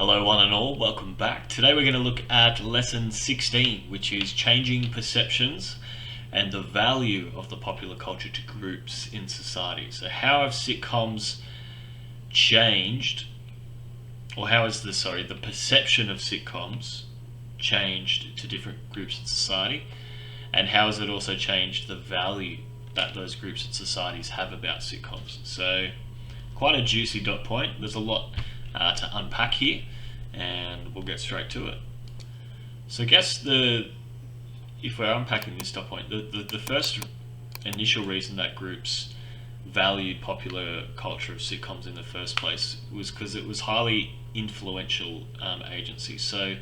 Hello one and all, welcome back. Today we're going to look at lesson 16, which is changing perceptions and the value of the popular culture to groups in society. So how have sitcoms changed, or how has the perception of sitcoms changed to different groups in society, and how has it also changed the value that those groups and societies have about sitcoms? So quite a juicy dot point. There's a lot to unpack here, and we'll get straight to it. So I guess if we're unpacking this dot point, the first initial reason that groups valued popular culture of sitcoms in the first place was because it was highly influential agency. So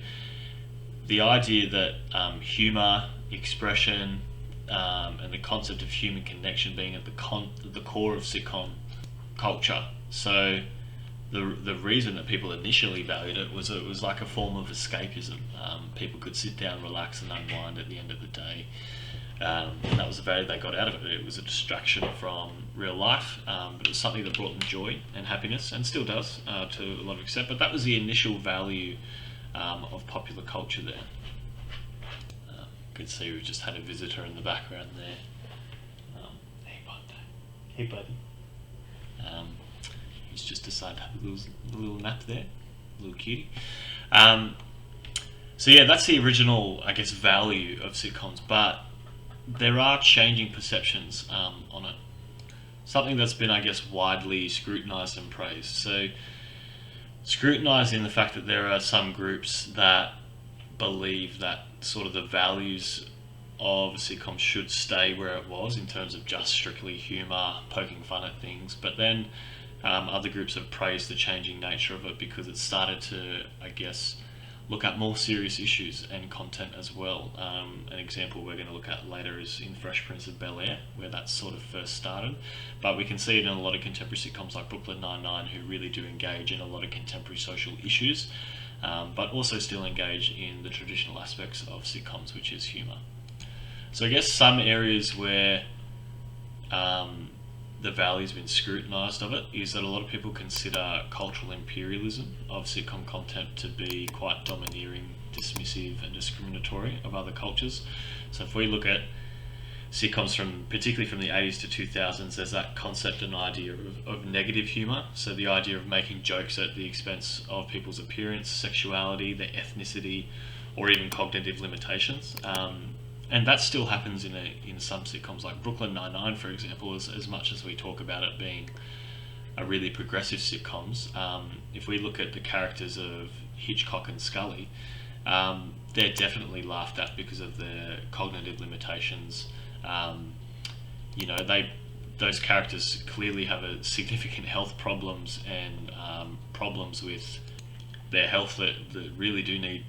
the idea that humour, expression, and the concept of human connection being at the core of sitcom culture. So the reason that people initially valued it was like a form of escapism. People could sit down, relax, and unwind at the end of the day. And that was the value they got out of it. It was a distraction from real life, but it was something that brought them joy and happiness, and still does to a lot of extent. But that was the initial value of popular culture there. You can see we've just had a visitor in the background there. Hey buddy. He's just decided to have a little nap there, a little cutie. So yeah, that's the original, I guess, value of sitcoms, but there are changing perceptions on it. Something that's been, I guess, widely scrutinised and praised. So scrutinised in the fact that there are some groups that believe that sort of the values of sitcoms should stay where it was in terms of just strictly humour, poking fun at things, but then other groups have praised the changing nature of it because it started to, I guess, look at more serious issues and content as well. An example we're going to look at later is in Fresh Prince of Bel-Air, where that sort of first started. But we can see it in a lot of contemporary sitcoms like Brooklyn Nine-Nine, who really do engage in a lot of contemporary social issues, but also still engage in the traditional aspects of sitcoms, which is humour. So I guess some areas where the value's been scrutinised of it is that a lot of people consider cultural imperialism of sitcom content to be quite domineering, dismissive and discriminatory of other cultures. So if we look at sitcoms particularly from the 80s to 2000s, there's that concept and idea of negative humour. So the idea of making jokes at the expense of people's appearance, sexuality, their ethnicity, or even cognitive limitations. And that still happens in some sitcoms like Brooklyn Nine-Nine, for example, as much as we talk about it being a really progressive sitcoms. If we look at the characters of Hitchcock and Scully, they're definitely laughed at because of their cognitive limitations. Those characters clearly have a significant health problems and problems with their health that really do need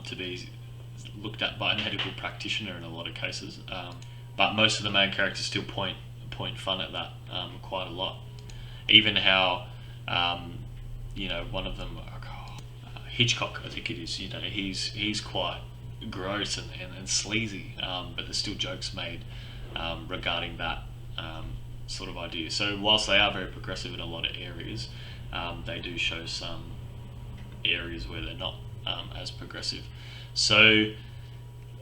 to be looked at by a medical practitioner in a lot of cases, but most of the main characters still point fun at that quite a lot. Even how one of them, Hitchcock, I think it is. He's quite gross and sleazy, but there's still jokes made regarding that sort of idea. So whilst they are very progressive in a lot of areas, they do show some areas where they're not as progressive. So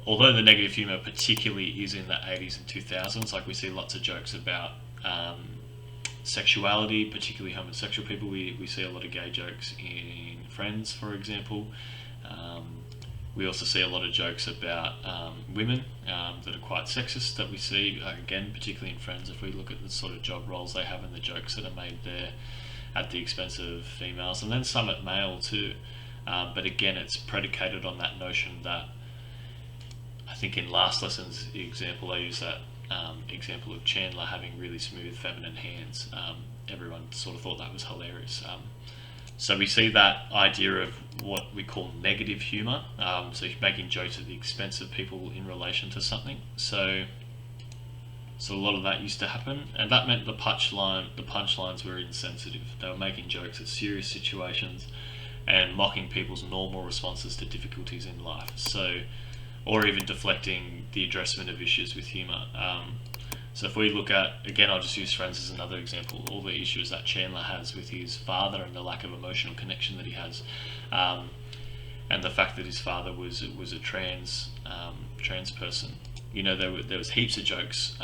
although the negative humour particularly is in the 80s and 2000s, like we see lots of jokes about sexuality, particularly homosexual people. We see a lot of gay jokes in Friends, for example. We also see a lot of jokes about women that are quite sexist that we see, again, particularly in Friends, if we look at the sort of job roles they have and the jokes that are made there at the expense of females, and then some at male too. But again, it's predicated on that notion that, I think in last lesson's example, I use that example of Chandler having really smooth feminine hands. Everyone sort of thought that was hilarious. So we see that idea of what we call negative humour, so you're making jokes at the expense of people in relation to something. So a lot of that used to happen, and that meant the punchlines were insensitive. They were making jokes at serious situations and mocking people's normal responses to difficulties in life. Or even deflecting the addressment of issues with humour. So if we look at, again, I'll just use Friends as another example, all the issues that Chandler has with his father and the lack of emotional connection that he has, and the fact that his father was a trans person. You know, there was heaps of jokes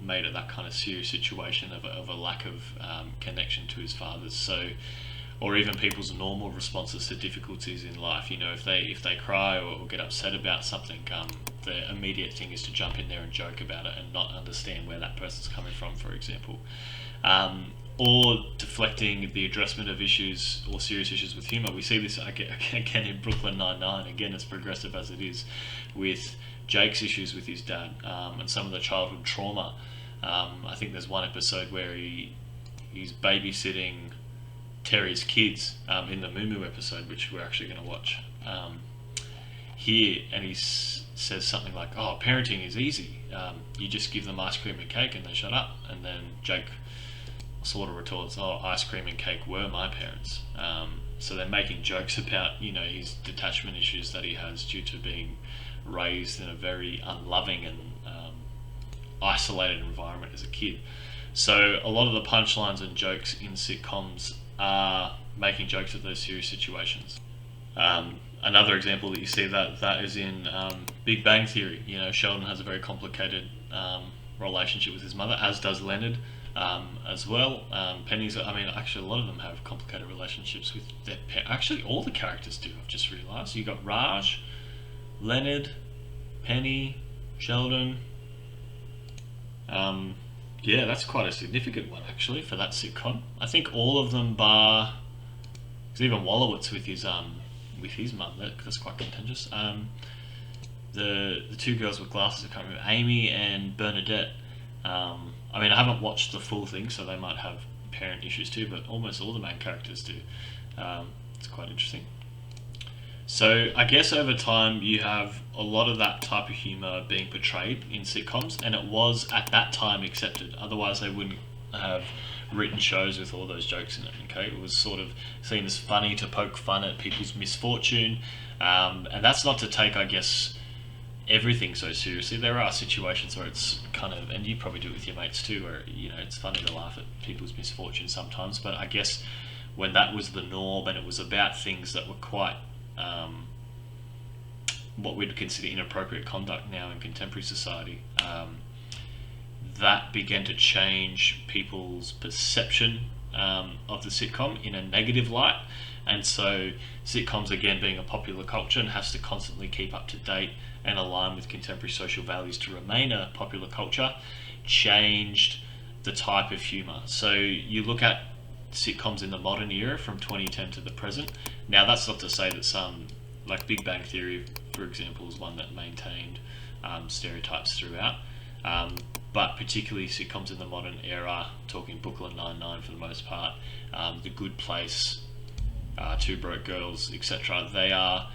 made at that kind of serious situation of a lack of connection to his father. So, or even people's normal responses to difficulties in life. You know, if they cry or get upset about something, the immediate thing is to jump in there and joke about it and not understand where that person's coming from, for example. Or deflecting the addressment of issues or serious issues with humour. We see this again in Brooklyn Nine-Nine, again as progressive as it is, with Jake's issues with his dad and some of the childhood trauma. I think there's one episode where he's babysitting Terry's kids in the Moo Moo episode, which we're actually going to watch here, and he says something like, "Oh, parenting is easy. You just give them ice cream and cake and they shut up." And then Jake sort of retorts, "Oh, ice cream and cake were my parents." So they're making jokes about, you know, his detachment issues that he has due to being raised in a very unloving and isolated environment as a kid. So a lot of the punchlines and jokes in sitcoms are making jokes of those serious situations. Another example that you see that is in Big Bang Theory. You know, Sheldon has a very complicated relationship with his mother, as does Leonard as well. Penny's, I mean, actually a lot of them have complicated relationships with their parents. Actually, all the characters do, I've just realised. You got Raj, Leonard, Penny, Sheldon. Yeah, that's quite a significant one actually for that sitcom. I think all of them bar, because even Wallowitz with his mum, that's quite contentious. The two girls with glasses, I can't remember, Amy and Bernadette. I mean, I haven't watched the full thing, so they might have parent issues too, but almost all the main characters do. It's quite interesting. So I guess over time you have a lot of that type of humour being portrayed in sitcoms, and it was at that time accepted. Otherwise they wouldn't have written shows with all those jokes in it. Okay, it was sort of seen as funny to poke fun at people's misfortune, and that's not to take, I guess, everything so seriously. There are situations where it's kind of, and you probably do it with your mates too, where, you know, it's funny to laugh at people's misfortune sometimes. But I guess when that was the norm and it was about things that were quite what we'd consider inappropriate conduct now in contemporary society, that began to change people's perception of the sitcom in a negative light. And so sitcoms, again being a popular culture and has to constantly keep up to date and align with contemporary social values to remain a popular culture, changed the type of humour. So you look at sitcoms in the modern era from 2010 to the present. Now that's not to say that some, like Big Bang Theory for example, is one that maintained stereotypes throughout, but particularly sitcoms in the modern era, talking Brooklyn Nine-Nine for the most part, The Good Place, Two Broke Girls, etc. They are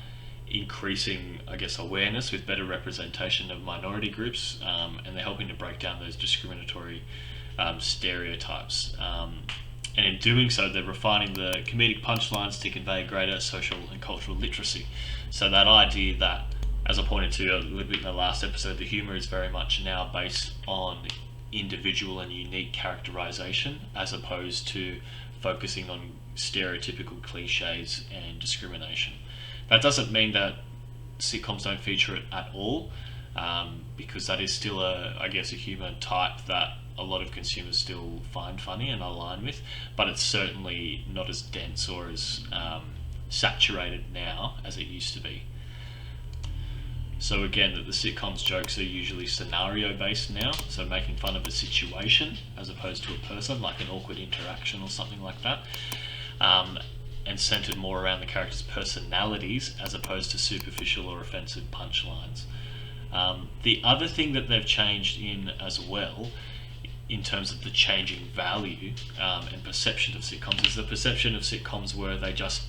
increasing, I guess, awareness with better representation of minority groups, and they're helping to break down those discriminatory stereotypes. And in doing so, they're refining the comedic punchlines to convey greater social and cultural literacy. So that idea that, as I pointed to a little bit in the last episode, the humour is very much now based on individual and unique characterisation, as opposed to focusing on stereotypical cliches and discrimination. That doesn't mean that sitcoms don't feature it at all, because that is still a humour type that a lot of consumers still find funny and align with, but it's certainly not as dense or as saturated now as it used to be. So again, that the sitcoms jokes are usually scenario based now, so making fun of a situation as opposed to a person, like an awkward interaction or something like that, and centered more around the characters' personalities as opposed to superficial or offensive punchlines. The other thing that they've changed in as well, in terms of the changing value and perception of sitcoms, is the perception of sitcoms where they're just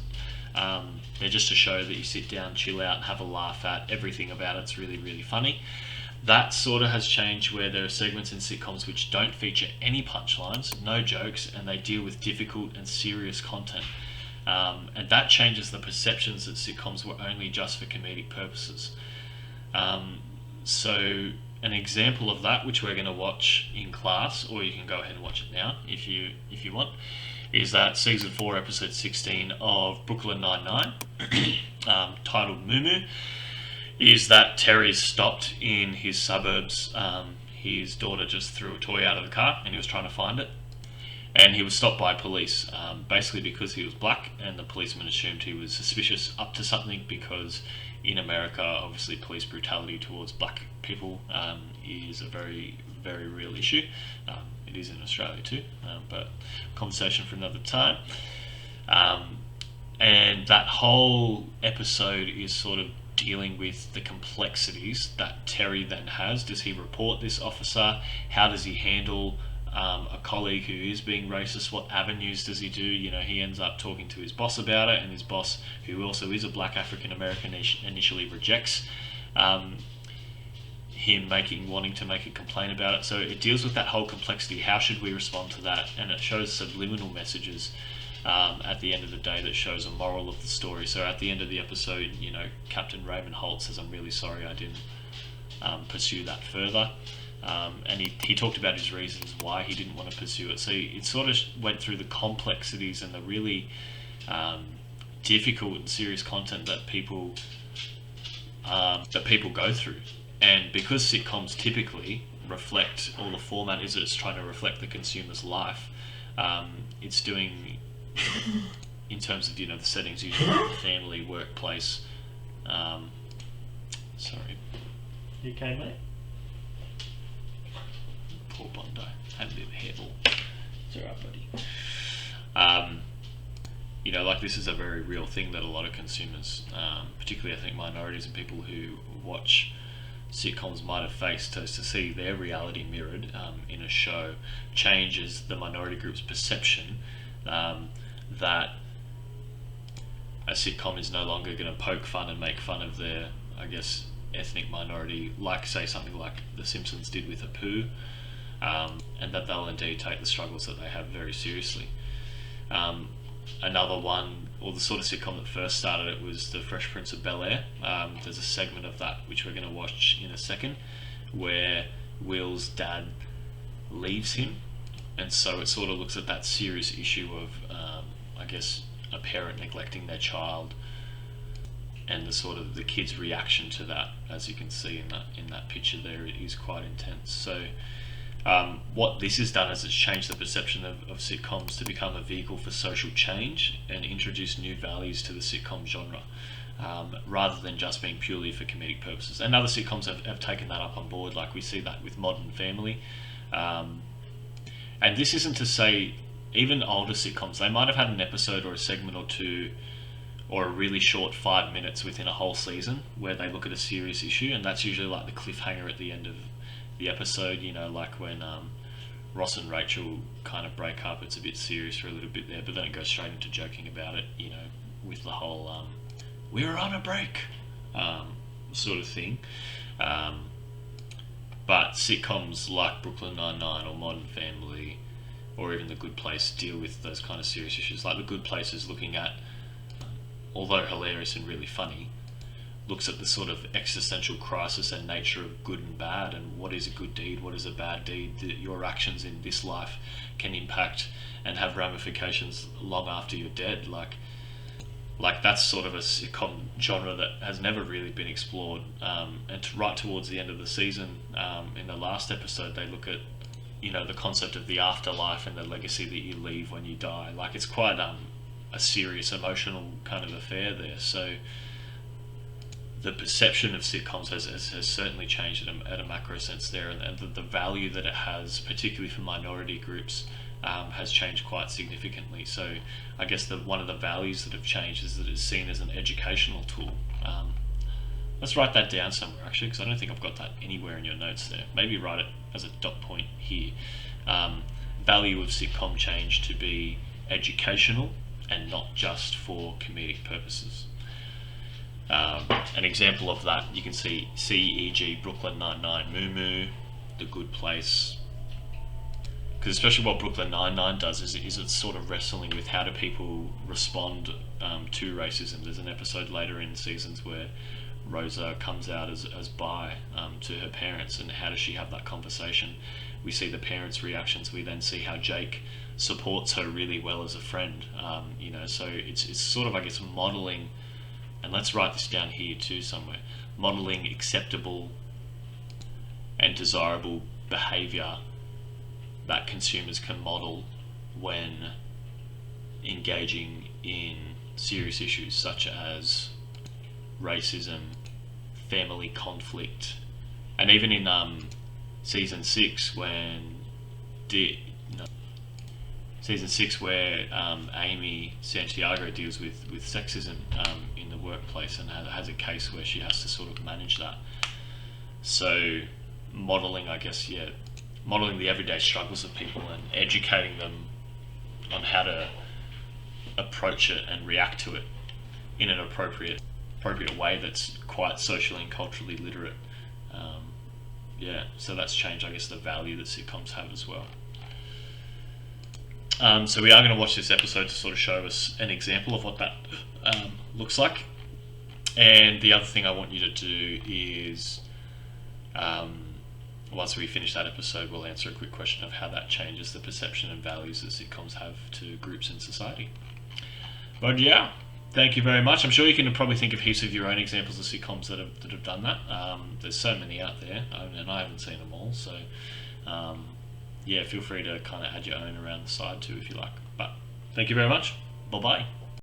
a show that you sit down, chill out, have a laugh at. Everything about it's really, really funny. That sort of has changed, where there are segments in sitcoms which don't feature any punchlines, no jokes, and they deal with difficult and serious content. And that changes the perceptions that sitcoms were only just for comedic purposes. So an example of that, which we're going to watch in class, or you can go ahead and watch it now if you want, is that season 4, episode 16 of Brooklyn Nine-Nine, titled Moo Moo, is that Terry's stopped in his suburbs. His daughter just threw a toy out of the car and he was trying to find it. And he was stopped by police, basically because he was black, and the policeman assumed he was suspicious up to something, because in America, obviously, police brutality towards black people is a very, very real issue. It is in Australia too, but conversation for another time. And that whole episode is sort of dealing with the complexities that Terry then has. Does he report this officer? How does he handle a colleague who is being racist? What avenues does he do? He ends up talking to his boss about it, and his boss, who also is a black African American, initially rejects him wanting to make a complaint about it. So it deals with that whole complexity. How should we respond to that? And it shows subliminal messages at the end of the day that shows a moral of the story. So at the end of the episode, Captain Raymond Holt says, "I'm really sorry I didn't pursue that further." And he talked about his reasons why he didn't want to pursue it. So it sort of went through the complexities and the really difficult and serious content that people go through. And because sitcoms typically reflect, or the format is it's trying to reflect the consumer's life, it's doing, in terms of the settings, usually family, workplace. Sorry. You okay, mate? Poor Bondo. Had a bit of a hairball. It's alright, buddy. This is a very real thing that a lot of consumers, particularly I think minorities and people who watch sitcoms, might have faced. To see their reality mirrored in a show changes the minority group's perception that a sitcom is no longer going to poke fun and make fun of their, I guess, ethnic minority, like say something like The Simpsons did with Apu. And that they'll indeed take the struggles that they have very seriously. Another one, or the sort of sitcom that first started it, was The Fresh Prince of Bel-Air. There's a segment of that which we're going to watch in a second, where Will's dad leaves him, and so it sort of looks at that serious issue of, I guess, a parent neglecting their child, and the kid's reaction to that, as you can see in that picture there, it is quite intense. So what this has done is it's changed the perception of sitcoms to become a vehicle for social change and introduce new values to the sitcom genre, rather than just being purely for comedic purposes. And other sitcoms have taken that up on board, like we see that with Modern Family. And this isn't to say, even older sitcoms, they might have had an episode or a segment or two, or a really short 5 minutes within a whole season where they look at a serious issue, and that's usually like the cliffhanger at the end of the episode, like when Ross and Rachel kind of break up. It's a bit serious for a little bit there, but then it goes straight into joking about it, with the whole we're on a break sort of thing. But sitcoms like Brooklyn Nine-Nine or Modern Family, or even The Good Place, deal with those kind of serious issues. Like The Good Place is looking at, although hilarious and really funny, looks at the sort of existential crisis and nature of good and bad, and what is a good deed, what is a bad deed, that your actions in this life can impact and have ramifications long after you're dead. Like that's sort of a sitcom genre that has never really been explored. And right towards the end of the season, in the last episode, they look at the concept of the afterlife and the legacy that you leave when you die. Like, it's quite a serious, emotional kind of affair there. So the perception of sitcoms has certainly changed at a macro sense there, and the value that it has, particularly for minority groups, has changed quite significantly. So I guess one of the values that have changed is that it's seen as an educational tool. Let's write that down somewhere, actually, because I don't think I've got that anywhere in your notes there. Maybe write it as a dot point here. Value of sitcom change to be educational and not just for comedic purposes. An example of that, you can see e.g. Brooklyn Nine-Nine, Moo Moo, The Good Place. Because especially what Brooklyn Nine-Nine does is it's sort of wrestling with how do people respond to racism. There's an episode later in seasons where Rosa comes out as bi to her parents, and how does she have that conversation? We see the parents' reactions. We then see how Jake supports her really well as a friend. So it's sort of, I guess, modeling, and let's write this down here too somewhere, modeling acceptable and desirable behavior that consumers can model when engaging in serious issues such as racism, family conflict, and even in season 6 when season 6 where Amy Santiago deals with sexism in the workplace, and has a case where she has to sort of manage that. So modeling, I guess, modeling the everyday struggles of people and educating them on how to approach it and react to it in an appropriate way that's quite socially and culturally literate. So that's changed, I guess, the value that sitcoms have as well. So we are going to watch this episode to sort of show us an example of what that looks like. And the other thing I want you to do is, once we finish that episode, we'll answer a quick question of how that changes the perception and values that sitcoms have to groups in society. But yeah, thank you very much. I'm sure you can probably think of heaps of your own examples of sitcoms that have done that. There's so many out there, and I haven't seen them all. So feel free to kind of add your own around the side too if you like. But thank you very much. Bye bye.